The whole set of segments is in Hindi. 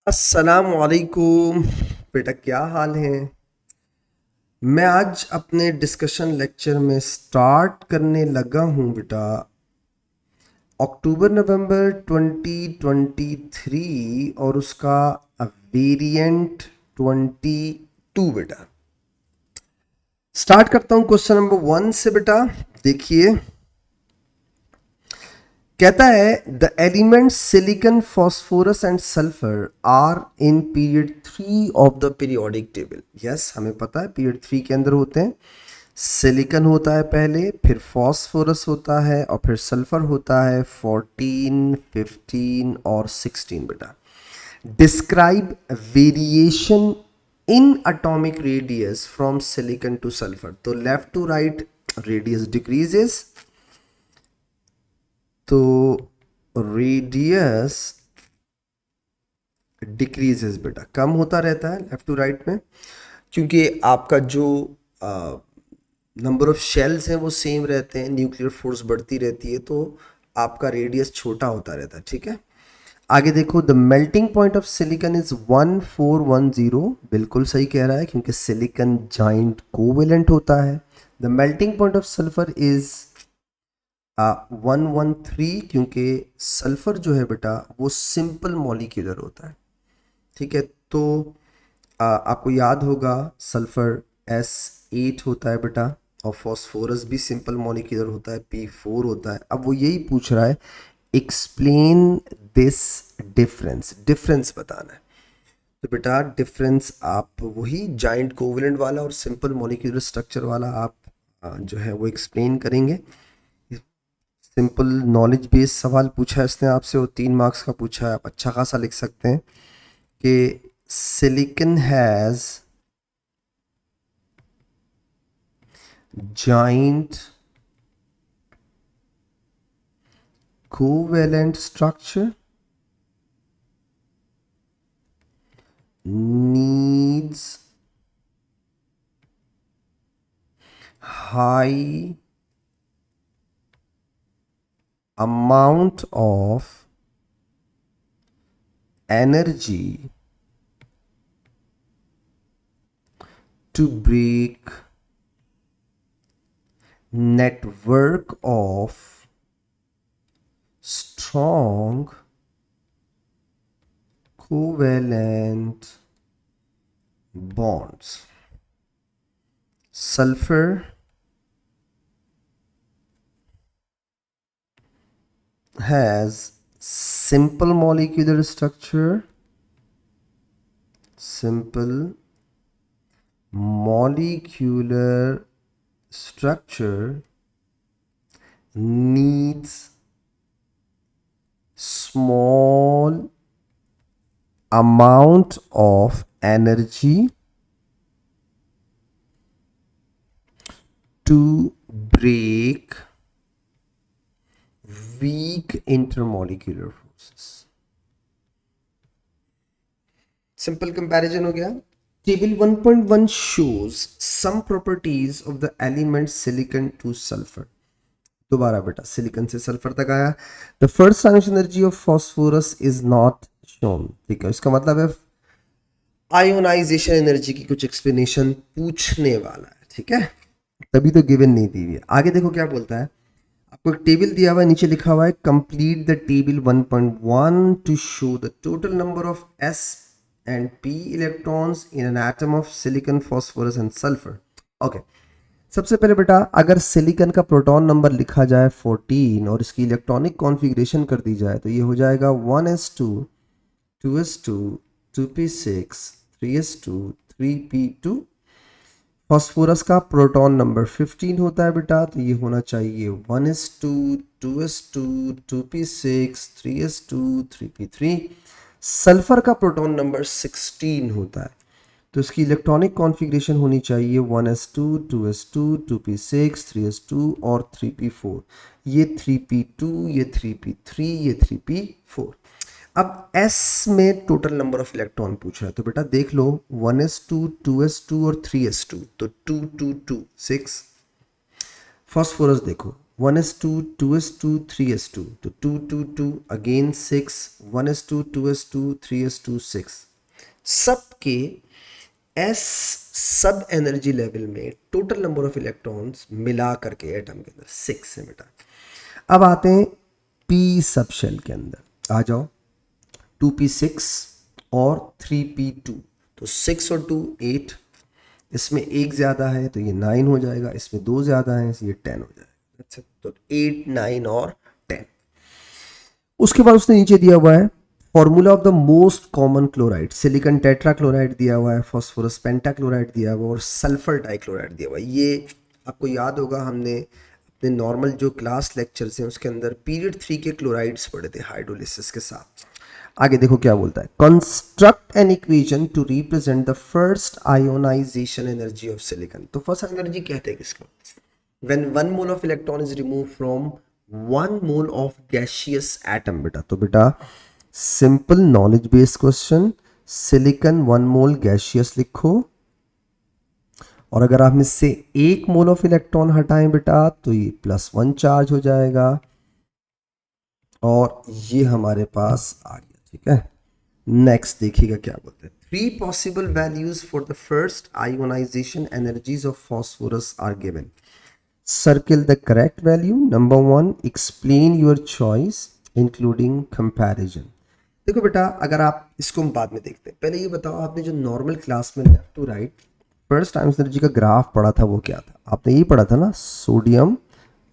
अस्सलाम वालेकुम। बेटा क्या हाल है? मैं आज अपने डिस्कशन लेक्चर में स्टार्ट करने लगा हूँ बेटा अक्टूबर नवंबर 2023 और उसका वेरिएंट 22 बेटा। स्टार्ट करता हूँ क्वेश्चन नंबर 1 से बेटा। देखिए कहता है the elements silicon phosphorus and sulphur are in period 3 of the periodic table. Yes हमें पता है पीरियड 3 के अंदर होते हैं। सिलिकॉन होता है पहले, फिर फॉस्फोरस होता है और फिर सल्फर होता है 14, 15 और 16 बेटा। Describe variation in atomic radius from silicon to sulphur. तो left to right radius decreases, तो रेडियस डिक्रीजेस बेटा, कम होता रहता है लेफ्ट टू राइट में, क्योंकि आपका जो नंबर ऑफ शेल्स हैं वो सेम रहते हैं, न्यूक्लियर फोर्स बढ़ती रहती है, तो आपका रेडियस छोटा होता रहता है। ठीक है, आगे देखो the melting point of silicon is 1410। बिल्कुल सही कह रहा है क्योंकि सिलिकॉन जाइंट कोवेलेंट होता है। The melting point of sulphur is 113, क्योंकि सल्फर जो है बेटा वो सिंपल मॉलिक्यूलर होता है। ठीक है, तो आपको याद होगा सल्फर S8 होता है बेटा, और फॉस्फोरस भी सिंपल मॉलिक्यूलर होता है, P4 होता है। अब वो यही पूछ रहा है एक्सप्लेन दिस डिफरेंस, डिफरेंस बताना है। तो बेटा डिफरेंस आप वही जाइंट कोवेलेंट वाला और सिंपल मॉलिक्यूलर स्ट्रक्चर वाला आप जो है वो एक्सप्लेन करेंगे। सिंपल नॉलेज बेस्ड सवाल पूछा है इसने आपसे, वो 3 मार्क्स का पूछा है, आप अच्छा खासा लिख सकते हैं कि silicon has giant covalent structure, needs high amount of energy to break network of strong covalent bonds. Sulfur has simple molecular structure, simple molecular structure, needs small amount of energy to break weak intermolecular forces. Simple comparison हो गया। Table 1.1 shows some properties of the element silicon to sulfur। दोबारा बेटा सिलिकॉन से सल्फर तक आया। The first transition energy of phosphorus is not shown. ठीक है, इसका मतलब है आयोनाइजेशन एनर्जी की कुछ एक्सप्लेनेशन पूछने वाला है। ठीक है, तभी तो गिवन नहीं दी हुई है। आगे देखो क्या बोलता है, आपको एक टेबल दिया हुआ है, नीचे लिखा हुआ है complete the table 1.1 to show the total number of S and P electrons in an atom of silicon phosphorus and sulphur. Okay, सबसे पहले बेटा अगर सिलिकॉन का प्रोटॉन नंबर लिखा जाए 14 और इसकी इलेक्ट्रॉनिक कॉन्फ़िगरेशन कर दी जाए तो ये हो जाएगा 1s2 2s2 2p6 3s2 3p2। Phosphorus का प्रोटॉन नंबर 15 होता है बेटा, तो ये होना चाहिए 1s2 2s2 2p6 3s2 3p3। Sulphur का प्रोटॉन नंबर 16 होता है, तो इसकी इलेक्ट्रॉनिक कॉन्फ़िगरेशन होनी चाहिए 1s2 2s2 2p6 3s2 और 3p4। ये 3p2, ये 3p3, ये 3p4। अब S में टोटल नंबर ऑफ इलेक्ट्रॉन पूछा है, तो बेटा देख लो 1s2 2s2 और 3s2, तो 2 2 2 6। फॉस्फोरस देखो 1s2, 2s2, 3s2, तो 2 2 2 अगेन 6, 1s2, 2s2, 3s2, 6, सबके एस सब एनर्जी लेवल में टोटल नंबर ऑफ इलेक्ट्रॉन्स मिला करके एटम के अंदर 6 है बेटा। अब आते हैं पी सब शेल के अंदर, आ जाओ। 2p6 और 3p2, तो 6 और 2 8, इसमें एक ज़्यादा है तो ये 9 हो जाएगा, इसमें दो ज़्यादा है तो ये 10 हो जाएगा। अच्छा, तो 8 9 और 10। उसके बाद उसने नीचे दिया हुआ है formula of the most common chloride, silicon tetra chloride दिया हुआ है, फास्फोरस पेंटाक्लोराइड दिया हुआ है और सल्फर डाइक्लोराइड दिया हुआ है। ये आपको याद होगा, हमने अपने नॉर्मल जो क्लास लेक्चर्स हैं उसके अंदर पीरियड 3 के क्लोराइड्स पढ़े थे हाइड्रोलिसिस के साथ। आगे देखो क्या बोलता है, construct an equation to represent the first ionization energy of silicon. तो फर्स्ट एनर्जी कहते हैं किसको? When 1 mole of electron is remove from 1 mole of gaseous atom. बेटा तो बेटा simple knowledge based question, silicon 1 mole gaseous लिखो, और अगर आप इससे 1 मोल ऑफ इलेक्ट्रॉन हटाएं बेटा तो ये +1 चार्ज हो जाएगा, और ये हमारे पास आ गया। ठीक है, नेक्स्ट देखिएगा क्या बोलते हैं, 3 possible values for the first ionization energies of phosphorus are given. Circle the correct value. Number 1, explain your choice including comparison. देखो बेटा, अगर आप इसको हम बाद में देखते हैं, पहले ये बताओ, आपने जो नॉर्मल क्लास में left to right first energy का ग्राफ पढ़ा था वो क्या था? आपने ये पढ़ा था ना, sodium,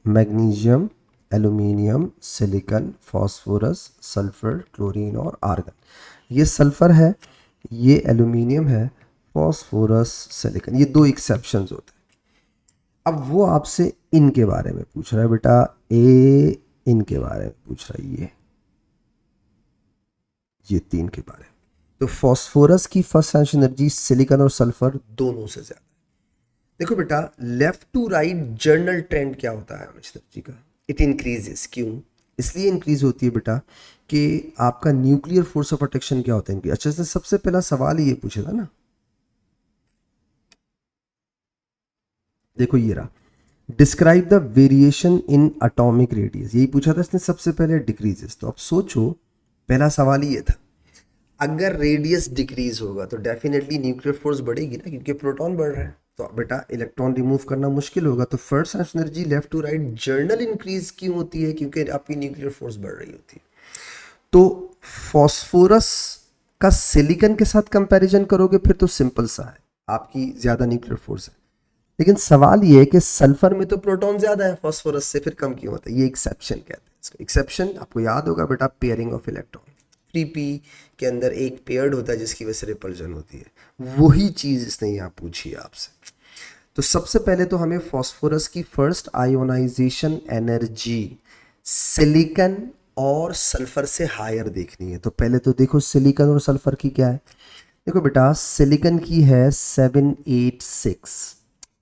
magnesium, aluminium, silicon, phosphorus, sulphur, chlorine और आर्गन। ये सल्फर है, ये एल्यूमिनियम है, फास्फोरस, सिलिकॉन, ये दो एक्सेप्शंस होते हैं। अब वो आपसे इनके बारे में पूछ रहा है बेटा, ए इनके बारे में पूछ रहा है, ये तीन के बारे में। तो फास्फोरस की फर्स्ट एनर्जी सिलिकॉन और सल्फर दोनों से ज्यादा। देखो बेटा, left to right general trend क्या होता है एनर्जी का? It increases. क्यों इसलिए इंक्रीज होती है बेटा कि आपका न्यूक्लियर फोर्स ऑफ अट्रैक्शन क्या होता है? अच्छा, सबसे पहला सवाल ये पूछा था ना, देखो ये रहा, describe the variation in atomic radius, यही पूछा था इसने सबसे पहले, डिक्रीजेस। तो अब सोचो, पहला सवाल ही ये था, अगर रेडियस डिक्रीज होगा तो डेफिनेटली न्यूक्लियर फोर्स बढ़ेगी ना, क्योंकि प्रोटॉन बढ़ रहा है, तो बेटा इलेक्ट्रॉन रिमूव करना मुश्किल होगा। तो first energy left to right general increase क्यों होती है? क्योंकि आपकी न्यूक्लियर फोर्स बढ़ रही होती है। तो फॉस्फोरस का सिलिकॉन के साथ कंपैरिजन करोगे फिर तो सिंपल सा है, आपकी ज्यादा न्यूक्लियर फोर्स है। लेकिन सवाल ये है कि सल्फर में तो प्रोटॉन ज्यादा है, फास्फोरस से फिर कम क्यों होता है? ये एक्सेप्शन कहते हैं इसको। एक्सेप्शन आपको याद होगा बेटा, पेयरिंग ऑफ इलेक्ट्रॉन। 3p के अंदर एक पेयर्ड होता है जिसकी वजह से रिपल्जन होती है, वही चीज इसने यहाँ पूछी है आपसे। तो सबसे पहले तो हमें फास्फोरस की फर्स्ट आयोनाइजेशन एनर्जी सिलिकॉन और सल्फर से हायर देखनी है। तो पहले तो देखो सिलिकॉन और सल्फर की क्या है। देखो बेटा, सिलिकॉन की है 786,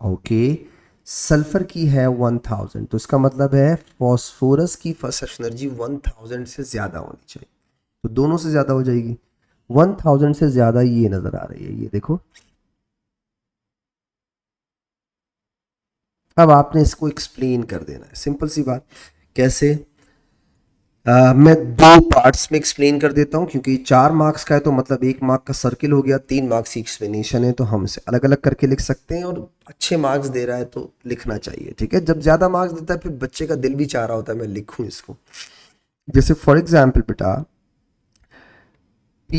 ओके, सल्फर की है 1000, तो इसका मतलब है फास्फोरस की फर्स्ट एनर्जी 1000 से ज़्यादा होनी चाहिए, तो दोनों से ज़्यादा हो जाएगी। 1000 से ज़्यादा ये नज़र आ रही है, ये देखो। अब आपने इसको एक्सप्लेन कर देना है, सिंपल सी बात। कैसे? मैं दो पार्ट्स में एक्सप्लेन कर देता हूँ, क्योंकि 4 मार्क्स का है तो मतलब 1 मार्क का सर्किल हो गया, 3 मार्क्स की एक्सप्लेनेशन है, तो हम इसे अलग अलग करके लिख सकते हैं, और अच्छे मार्क्स दे रहा है तो लिखना चाहिए। ठीक है, जब ज़्यादा मार्क्स देता है फिर बच्चे का दिल भी चाह रहा होता है मैं लिखूँ इसको। जैसे फॉर एग्जाम्पल बेटा, P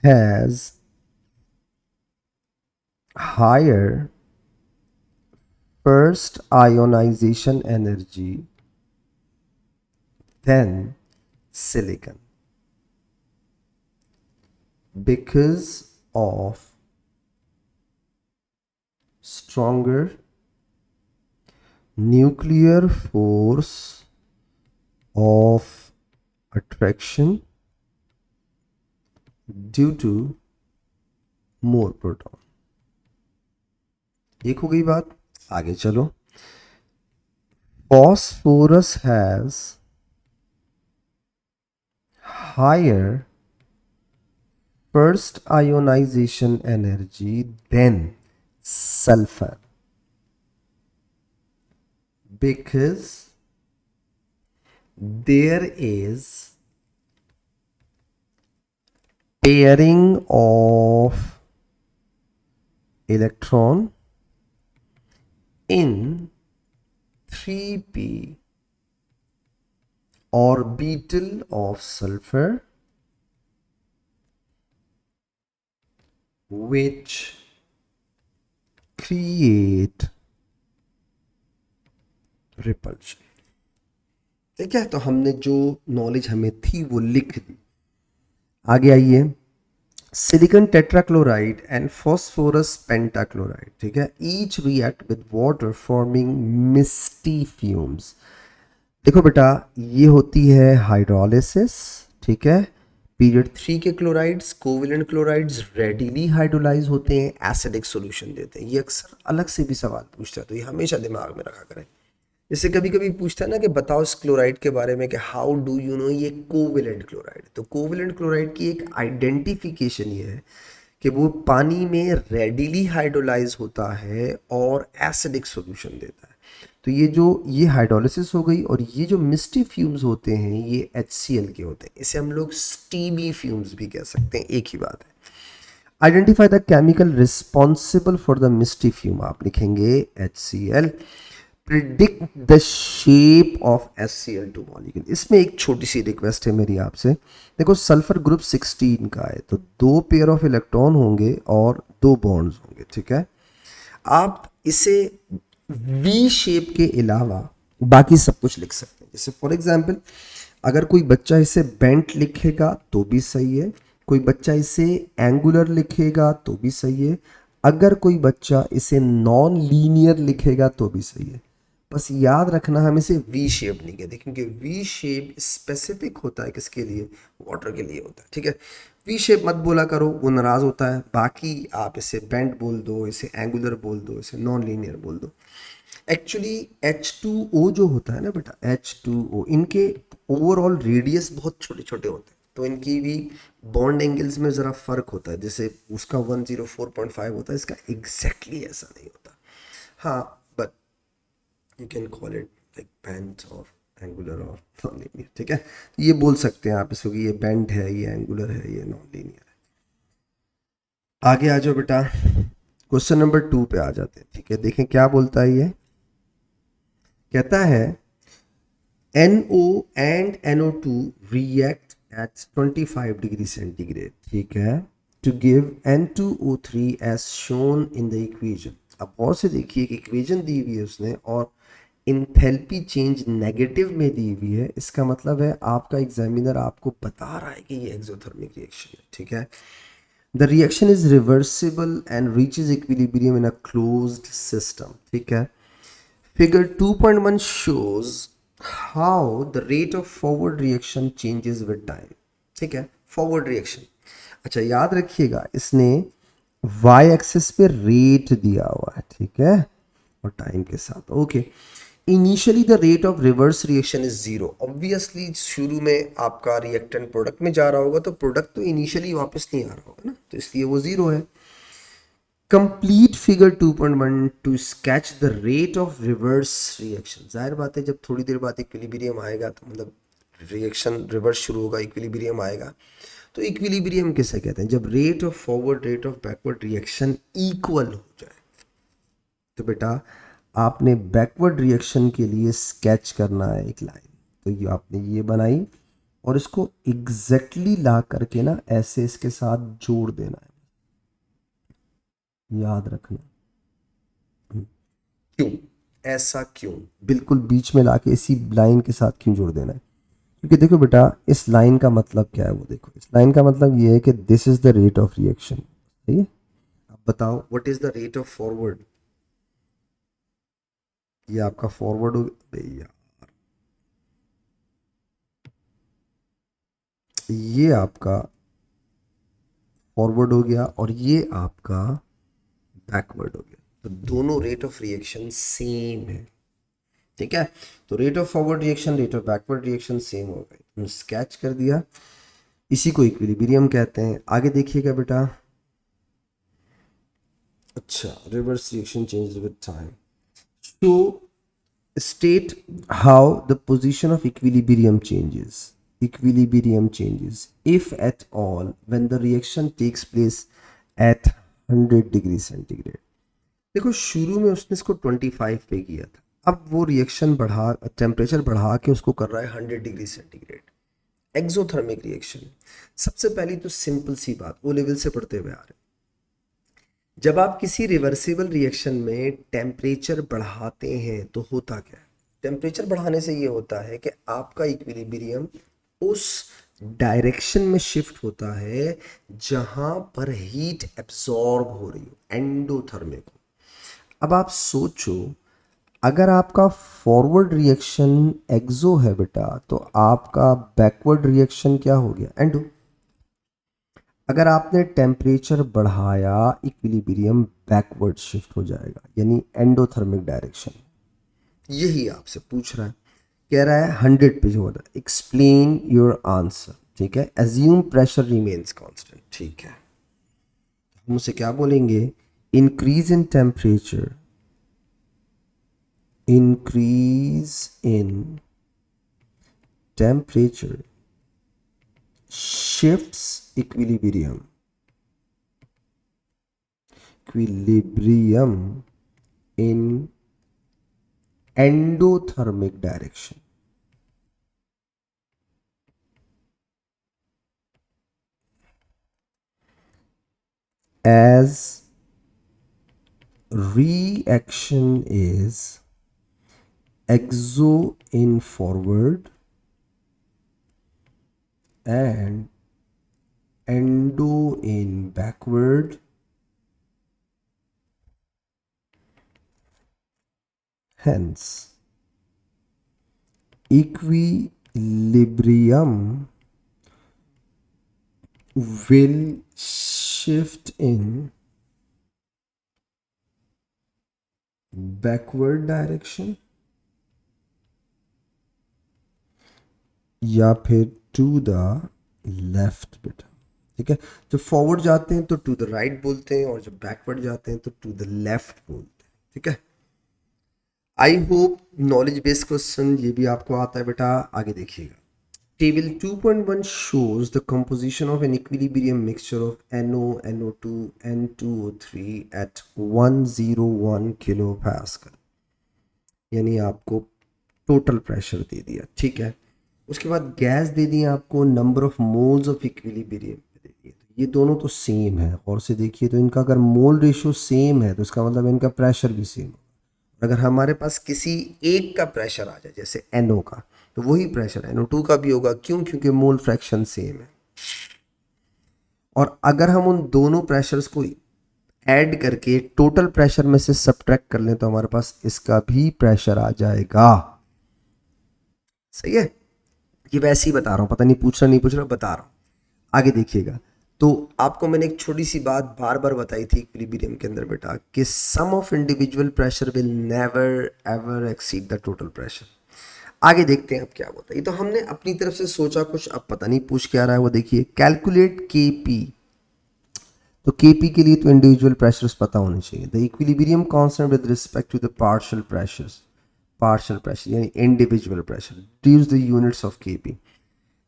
has higher first ionization energy than silicon because of stronger nuclear force of attraction due to more proton। एक हो गई बात, आगे चलो। Phosphorus has higher first ionization energy than sulfur because there is pairing of electron in 3p orbital of sulfur which create repulsion। ठीक है, तो हमने जो नॉलेज हमें थी वो लिख दी। आगे आइए, silicon tetrachloride and phosphorus pentachloride, ठीक है, each react with water forming misty fumes. देखो बेटा, ये होती है हाइड्रोलिसिस, ठीक है। पीरियड 3 के chlorides, covalent chlorides readily hydrolyse होते हैं, एसिडिक सॉल्यूशन देते हैं। ये अक्सर अलग से भी सवाल पूछता है, तो ये हमेशा दिमाग में रखा करें। जैसे कभी कभी पूछता है ना कि बताओ इस क्लोराइड के बारे में कि हाउ डू यू नो ये कोवेलेंट क्लोराइड। तो कोवेलेंट क्लोराइड की एक आइडेंटिफिकेशन ये है कि वो पानी में रेडिली हाइड्रोलाइज होता है और एसिडिक सॉल्यूशन देता है। तो ये हाइड्रोलिसिस हो गई, और ये जो मिस्टी फ्यूम्स होते हैं ये HCl के होते हैं। इसे हम लोग स्टीमी फ्यूम्स भी कह सकते हैं, एक ही बात है। Identify the chemical responsible for the misty fume, आप लिखेंगे HCl। Predict the shape of SCl2 molecule. इसमें एक छोटी सी रिक्वेस्ट है मेरी आपसे। देखो, सल्फर ग्रुप 16 का है, तो 2 पेयर ऑफ इलेक्ट्रॉन होंगे और 2 बॉन्ड्स होंगे, ठीक है। आप इसे वी शेप के अलावा बाकी सब कुछ लिख सकते हैं। जैसे फॉर एग्जांपल, अगर कोई बच्चा इसे बेंट लिखेगा तो भी सही है, कोई बच्चा इसे एंगुलर लिखेगा तो भी सही है, अगर कोई बच्चा इसे नॉन लीनियर लिखेगा तो भी सही है। बस याद रखना, हम इसे वी शेप नहीं कहते, क्योंकि वी शेप स्पेसिफिक होता है किसके लिए, वाटर के लिए होता है, ठीक है। वी शेप मत बोला करो, वो नाराज होता है। बाकी आप इसे बेंट बोल दो, इसे एंगुलर बोल दो, इसे नॉन लीनियर बोल दो। एक्चुअली H2O जो होता है ना बेटा, H2O, इनके ओवरऑल रेडियस बहुत छोटे छोटे होते हैं, तो इनकी भी बॉन्ड एंगल्स में ज़रा फर्क होता है। जैसे उसका 104.5 होता है, इसका एग्जैक्टली ऐसा नहीं होता। हाँ, but you can call it like bent और एंगुलर और नॉन लीनियर, ठीक है। ये बोल सकते हैं आप इसको कि ये बेंट है, ये एंगुलर है, ये नॉन लीनियर है। आगे आ जाओ बेटा, क्वेश्चन नंबर 2 पे आ जाते हैं, ठीक है। देखें क्या बोलता है ये। कहता है NO and NO2 react at 25 degree centigrade, ठीक है, to give N2O3 as shown in the equation। अब और से देखिए कि इक्वेशन दी हुई है उसने, और इंथैल्पी चेंज नेगेटिव में दी हुई है। इसका मतलब है आपका एग्जामिनर आपको बता रहा है कि ये एक्सोथर्मिक रिएक्शन है, ठीक है। The reaction is reversible and reaches equilibrium in a closed system, ठीक है। Figure 2.1 shows how the rate of forward reaction changes with time, ठीक है। फॉरवर्ड रिएक्शन, अच्छा याद रखिएगा, इसने y एक्सिस पे रेट दिया हुआ है, ठीक है, और टाइम के साथ, okay. Initially the rate of reverse reaction is 0। Obviously शुरू में आपका रिएक्टेंट प्रोडक्ट में जा रहा होगा, तो प्रोडक्ट तो इनिशियली वापस नहीं आ रहा होगा ना, तो इसलिए वो 0 है। Complete figure 2.1 to sketch the rate of reverse reaction. जाहिर बात है, जब थोड़ी देर बाद इक्विलिब्रियम आएगा, तो मतलब रिएक्शन रिवर्स शुरू होगा, इक्विलिब्रियम आएगा। तो इक्विलिब्रियम किसे कहते हैं, जब rate of forward rate of backward reaction equal हो जाए। तो बेटा, आपने बैकवर्ड रिएक्शन के लिए स्केच करना है एक लाइन, तो ये आपने ये बनाई, और इसको एग्जैक्टली ला करके ना ऐसे इसके साथ जोड़ देना है, याद रखना। क्यों ऐसा, क्यों बिल्कुल बीच में लाके इसी लाइन के साथ क्यों जोड़ देना है, क्योंकि देखो बेटा, इस लाइन का मतलब क्या है, वो देखो, इस लाइन का मतलब ये है कि this is the rate of reaction, सही है। अब बताओ what is the rate of forward. ये आपका फॉरवर्ड हो गया, ये आपका फॉरवर्ड हो गया, और ये आपका बैकवर्ड हो गया। तो दोनों रेट ऑफ रिएक्शन सेम है, ठीक है। तो rate of forward reaction, rate of backward reaction same हो गए, स्केच कर दिया। इसी को इक्विलिब्रियम कहते हैं। आगे देखिएगा बेटा, अच्छा, reverse reaction change with time. तो state how the position of equilibrium changes. Equilibrium changes, if at all, when the reaction takes place at 100 degree centigrade. देखो शुरू में उसने इसको 25 पे किया था, अब वो रिएक्शन बढ़ा, टेम्परेचर बढ़ा के उसको कर रहा है 100 डिग्री सेंटीग्रेड. Exothermic reaction. सबसे पहली तो सिंपल सी बात, ओ लेवल से पढ़ते हुए आ रहे हैं, जब आप किसी रिवर्सिबल रिएक्शन में टेम्परेचर बढ़ाते हैं तो होता क्या है. टेम्परेचर बढ़ाने से ये होता है कि आपका इक्विलिब्रियम उस डायरेक्शन में शिफ्ट होता है जहां पर हीट एब्जॉर्ब हो रही हो, एंडोथर्मिक हो. अब आप सोचो, अगर आपका फॉरवर्ड रिएक्शन एक्सो है बेटा, तो आपका बैकवर्ड रिएक्शन क्या हो गया, एंडो. अगर आपने टेम्परेचर बढ़ाया, इक्विलिब्रियम बैकवर्ड शिफ्ट हो जाएगा, यानी एंडोथर्मिक डायरेक्शन. यही आपसे पूछ रहा है, कह रहा है 100 पे जो है. Explain your answer. ठीक है, एज्यूम प्रेशर रिमेन्स कांस्टेंट. ठीक है, हम उसे क्या बोलेंगे, increase in temperature, increase in temperature shifts equilibrium in endothermic direction. As reaction is exo in forward and endo in backward, hence equilibrium will shift in backward direction या फिर टू द लेफ्ट बेटा. ठीक है, जब फॉरवर्ड जाते हैं तो टू द राइट बोलते हैं, और जब बैकवर्ड जाते हैं तो टू द लेफ्ट बोलते हैं. ठीक है, I hope knowledge based question ये भी आपको आता है बेटा. आगे देखिएगा, table 2.1 shows the composition of an equilibrium mixture of NO, NO2, N2O3 at 101 kilopascal. यानी आपको टोटल प्रेशर दे दिया. ठीक है, उसके बाद गैस दे दिया आपको, number of moles of equilibrium दे दिए. तो ये दोनों तो सेम है, और से देखिए तो इनका अगर मोल रेशियो सेम है तो इसका मतलब इनका प्रेशर भी सेम है. अगर हमारे पास किसी एक का प्रेशर आ जाए, जैसे NO का, तो वही प्रेशर NO2 का भी होगा. क्यों? क्योंकि मोल फ्रैक्शन सेम है. और अगर हम उन दोनों प्रेशर्स को ऐड करके टोटल प्रेशर में से सब्ट्रैक्ट कर लें तो हमारे पास इसका भी प्रेशर आ जाएगा. सही है, ये वैसे ही बता रहा हूँ, पता नहीं पूछ रहा नहीं पूछ रहा, बता रहा हूँ. आगे देखिएगा, तो आपको मैंने एक छोटी सी बात बार बार बताई थी इक्विलिब्रियम के अंदर बेटा, कि sum of individual pressure will never ever exceed the total pressure. आगे देखते हैं अब क्या होता है. ये तो हमने अपनी तरफ से सोचा कुछ, अब पता नहीं पूछ क्या रहा है वो. देखिए, कैलकुलेट केपी. तो केपी के लिए तो इंडिविजुअल प्रेशर्स पता होने चाहिए. The equilibrium constant with respect to the partial pressures, partial pressure यानी individual pressure, reduce the units of KP.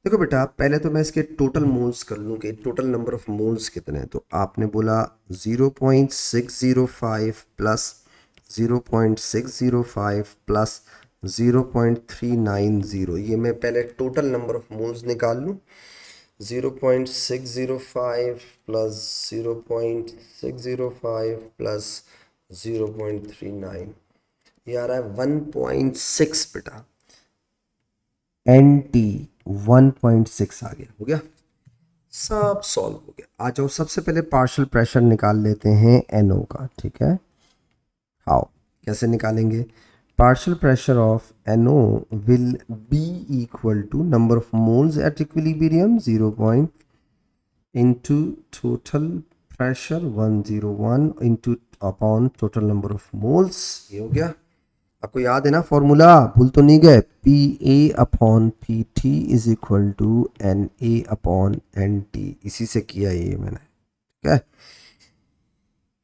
देखो बेटा, पहले तो मैं इसके टोटल मोल्स कर लूँ कि टोटल नंबर ऑफ मोल्स कितने हैं. तो आपने बोला 0.605 प्लस 0.605 प्लस 0.390. ये मैं पहले टोटल नंबर ऑफ मोल्स निकाल लूँ. 0.605 प्लस 0.605 प्लस 0.39, ये आ रहा है 1.6 बेटा. NT 1.6 आ गया. हो गया, सब सॉल्व हो गया. आ जाओ, सबसे पहले पार्शियल प्रेशर निकाल लेते हैं NO का. ठीक है, हाउ, कैसे निकालेंगे. Partial pressure of NO will be equal to number of moles at equilibrium 0 into total pressure 101 into upon total number of moles. ये हो गया. आपको याद है ना फॉर्मूला, भूल तो नहीं गए. PA upon PT is equal to NA upon NT. इसी से किया ये मैंने. ठीक है,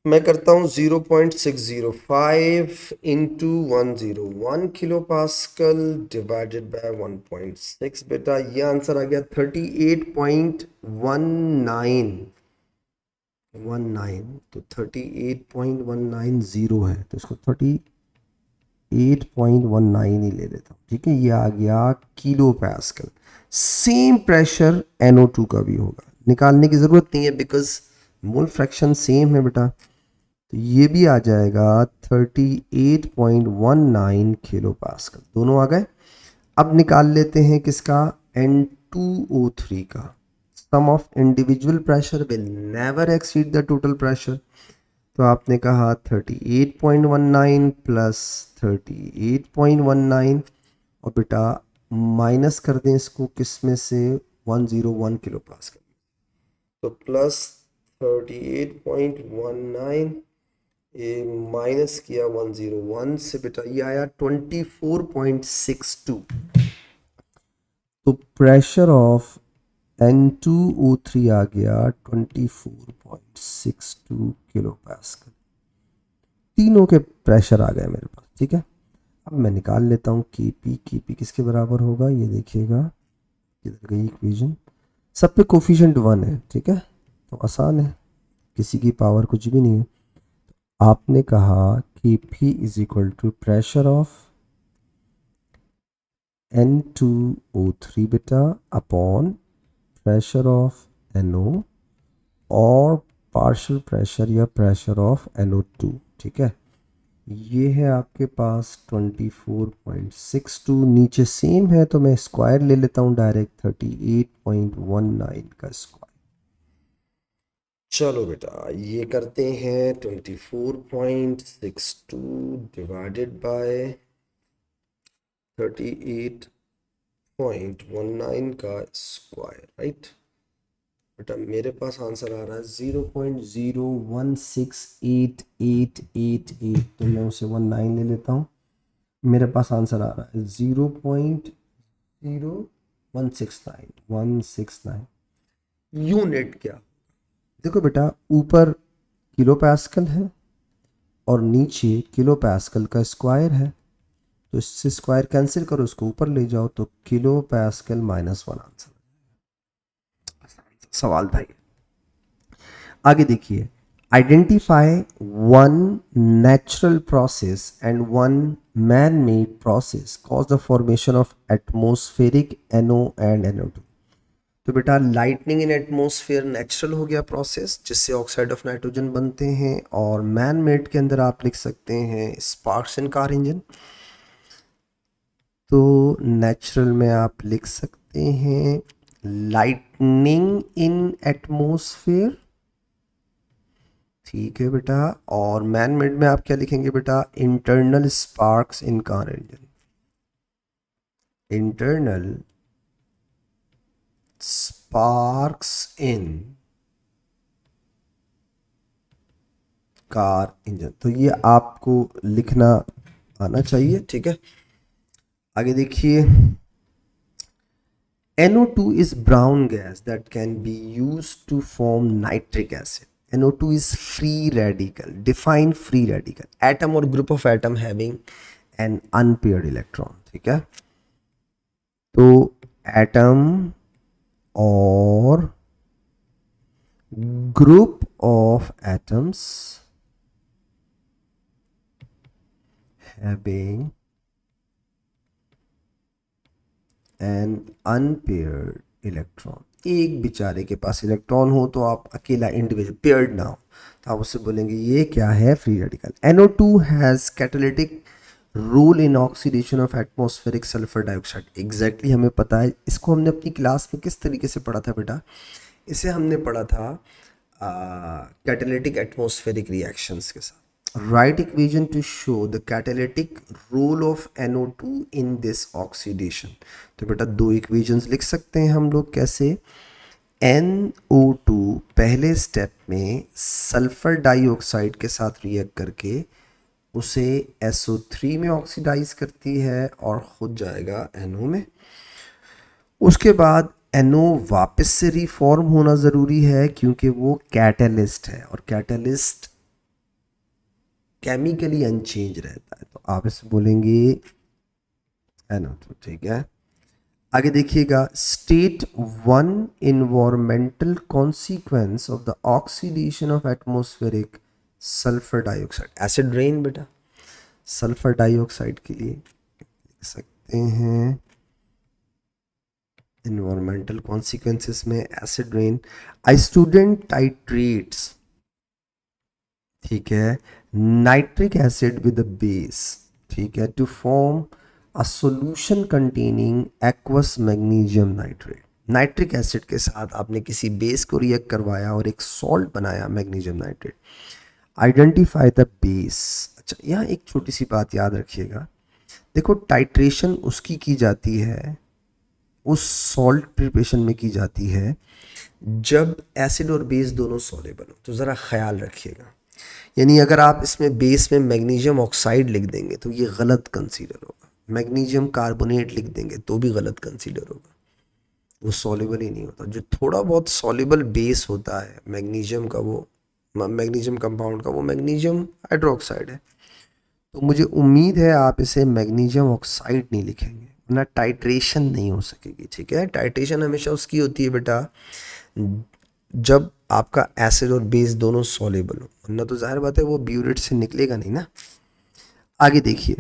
मैं करता हूँ 0.605 into 101 kilo pascal divided by 1.6। बेटा ये आंसर आ गया 38.19। तो 38.190 है, तो इसको 38.19 ही ले लेता हूँ, ठीक है। ये आ गया kilo pascal. Same pressure NO2 का भी होगा, निकालने की ज़रूरत नहीं है बिकॉज मोल फ्रैक्शन सेम है बेटा। तो ये भी आ जाएगा 38.19 किलो पास्कल, दोनों आ गए। अब निकाल लेते हैं किसका, N2O3 का। Sum of individual pressure will never exceed the total pressure. तो आपने कहा 38.19 प्लस 38.19, और बेटा माइनस कर दें इसको किस में से, 101 किलो पास्कल। तो प्लस 38.19 ये माइनस किया 101 से, बेटा ये आया 24.62। तो प्रेशर ऑफ N2O3 आ गया 24.62 किलो पास्कल। तीनों के प्रेशर आ गए मेरे पास, ठीक है। अब मैं निकाल लेता हूँ Kp किसके बराबर होगा, ये देखिएगा किधर गई इक्वेशन। सब पे कोफिशिएंट 1 है, ठीक है, तो आसान है, किसी की पावर कुछ भी नहीं है। आपने कहा Kp is equal to pressure of N2O3 बेटा अपॉन प्रेशर ऑफ NO और पार्शियल प्रेशर या प्रेशर ऑफ NO2, ठीक है। ये है आपके पास 24.62, नीचे सेम है तो मैं स्क्वायर ले लेता हूँ डायरेक्ट, 38.19 का स्क्वायर। चलो बेटा ये करते हैं 24.62 डिवाइडेड बाय 38.19 का स्क्वायर, राइट। बेटा मेरे पास आंसर आ रहा है 0.016888, तो मैं उसे 19 ले लेता हूँ। मेरे पास आंसर आ रहा है 0.0169 यूनिट। क्या देखो बेटा, ऊपर किलो पास्कल है और नीचे किलो पास्कल का स्क्वायर है, तो इससे स्क्वायर कैंसिल करो, उसको ऊपर ले जाओ, तो किलो पास्कल -1 आंसर। सवाल था ये। आगे देखिए, identify one natural process and one man made process cause the formation of atmospheric NO and NO2। तो बेटा लाइटनिंग इन एटमॉस्फेयर नेचुरल हो गया प्रोसेस, जिससे ऑक्साइड ऑफ नाइट्रोजन बनते हैं, और मैन मेड के अंदर आप लिख सकते हैं स्पार्क्स इन कार इंजन। तो नेचुरल में आप लिख सकते हैं लाइटनिंग इन एटमॉस्फेयर, ठीक है बेटा। और मैन मेड में आप क्या लिखेंगे बेटा, इंटरनल स्पार्क्स इन कार इंजन, इंटरनल स्पार्क्स इन कार इंजन। तो ये आपको लिखना आना चाहिए, ठीक है। आगे देखिए, NO2 is brown gas that can be used to form nitric acid. NO2 is free radical. Define free radical. Atom or group of atom having an unpaired electron, ठीक है। तो atom or group of atoms having an unpaired electron, एक बेचारे के पास इलेक्ट्रॉन हो, तो आप अकेला इंडिविजुअल पेयर्ड ना हो, तो आप उससे बोलेंगे ये क्या है, free radical. NO2 has catalytic role in oxidation of atmospheric sulphur dioxide. Exactly हमें पता है, इसको हमने अपनी क्लास में किस तरीके से पढ़ा था बेटा, इसे हमने पढ़ा था कैटालिटिक एटमॉस्फेरिक रिएक्शंस के साथ। Write equation to show the catalytic role of NO2 in this oxidation। तो बेटा दो इक्वेशंस लिख सकते हैं हम लोग, कैसे, NO2 पहले स्टेप में सल्फर डाइऑक्साइड के साथ रिएक्ट करके उसे SO3 में ऑक्सीडाइज करती है और खुद जाएगा NO में। उसके बाद NO वापस से रिफॉर्म होना ज़रूरी है क्योंकि वो कैटलिस्ट है, और कैटलिस्ट केमिकली अनचेंज रहता है, तो आप इसे बोलेंगे NO2, ठीक है। आगे देखिएगा, state 1 environmental consequence of the oxidation of atmospheric sulphur dioxide, acid rain बेटा। सल्फर डाइऑक्साइड के लिए लिख सकते हैं इन्वायरमेंटल कॉन्सिक्वेंसेस में acid rain. I student titrates, ठीक है, nitric acid with a base, ठीक है, to form a solution containing aqueous magnesium nitrate. Nitric acid के साथ आपने किसी बेस को रिएक्ट करवाया और एक सॉल्ट बनाया magnesium nitrate. Identify the base. अच्छा, यहाँ एक छोटी सी बात याद रखिएगा, देखो टाइट्रेशन उसकी की जाती है, उस सॉल्ट प्रिपरेशन में की जाती है जब एसिड और बेस दोनों सॉल्युबल हो, तो ज़रा ख्याल रखिएगा। यानी अगर आप इसमें बेस में मैग्नीशियम ऑक्साइड लिख देंगे तो ये गलत कंसीडर होगा, मैग्नीशियम कार्बोनेट लिख देंगे तो भी गलत कंसीडर होगा, वो सॉल्युबल ही नहीं होता। जो थोड़ा बहुत सॉल्युबल बेस होता है मैग्नीशियम का, वो मैग्नीशियम कंपाउंड का, वो मैग्नीशियम हाइड्रोक्साइड है। तो मुझे उम्मीद है आप इसे मैग्नीशियम ऑक्साइड नहीं लिखेंगे, वरना टाइट्रेशन नहीं हो सकेगी, ठीक है। टाइट्रेशन हमेशा उसकी होती है बेटा जब आपका एसिड और बेस दोनों सॉल्युबल हो, वरना तो जाहिर बात है वो ब्यूरेट से निकलेगा नहीं ना। आगे देखिए,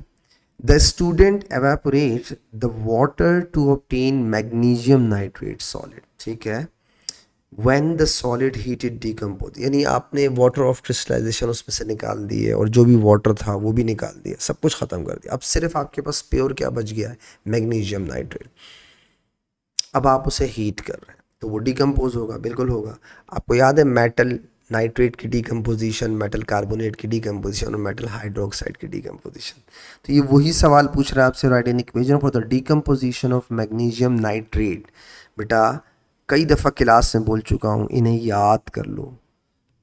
the student evaporate the water to obtain magnesium nitrate solid, ठीक है। When the solid heated decompose, यानी आपने वाटर ऑफ क्रिस्टलाइजेशन उसमें से निकाल दिए और जो भी वाटर था वो भी निकाल दिया, सब कुछ ख़त्म कर दिया। अब सिर्फ आपके पास प्योर क्या बच गया है, मैग्नीशियम नाइट्रेट। अब आप उसे हीट कर रहे हैं तो वो डिकम्पोज होगा, बिल्कुल होगा। आपको याद है मेटल नाइट्रेट की डिकम्पोजिशन, मेटल कार्बोनेट की डिकम्पोजिशन और मेटल हाइड्रोक्साइड की डिकम्पोजिशन। तो ये वही सवाल पूछ रहा है आपसे, right an equation for the decomposition of magnesium nitrate. बेटा कई दफ़ा क्लास में बोल चुका हूँ, इन्हें याद कर लो।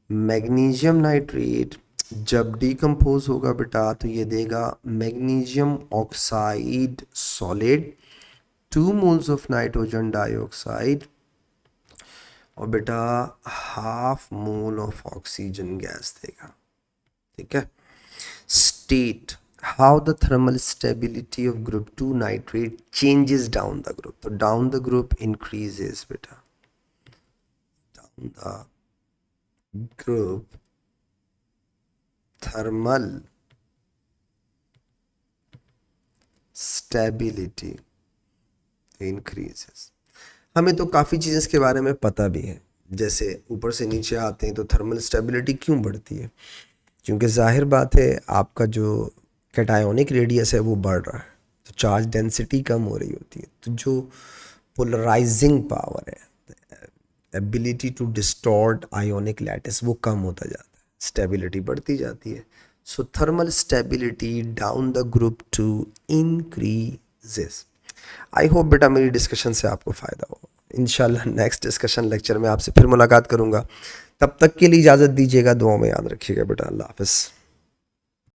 मैग्नीशियम नाइट्रेट जब डिकम्पोज होगा बेटा तो ये देगा magnesium oxide solid, 2 moles of nitrogen dioxide और बेटा ½ मोल ऑफ ऑक्सीजन गैस देगा, ठीक है। State how the thermal stability of group 2 nitrate changes down the group. तो डाउन द ग्रुप इंक्रीजेस बेटा, down the group thermal stability increases. हमें तो काफ़ी चीज़ें इसके बारे में पता भी है, जैसे ऊपर से नीचे आते हैं तो थर्मल स्टेबिलिटी क्यों बढ़ती है, क्योंकि जाहिर बात है आपका जो कैटायोनिक रेडियस है वो बढ़ रहा है, तो चार्ज डेंसिटी कम हो रही होती है, तो जो पोलराइजिंग पावर है, ability to distort ionic lattice, वो कम होता जाता है, स्टेबिलिटी बढ़ती जाती है। So thermal stability down the group 2 increases. I hope बेटा मेरी डिस्कशन से आपको फ़ायदा हो। इंशाल्लाह नेक्स्ट डिस्कशन लेक्चर में आपसे फिर मुलाकात करूँगा, तब तक के लिए इजाज़त दीजिएगा, दुआ में याद रखिएगा बेटा। अल्लाह हाफ़िज़।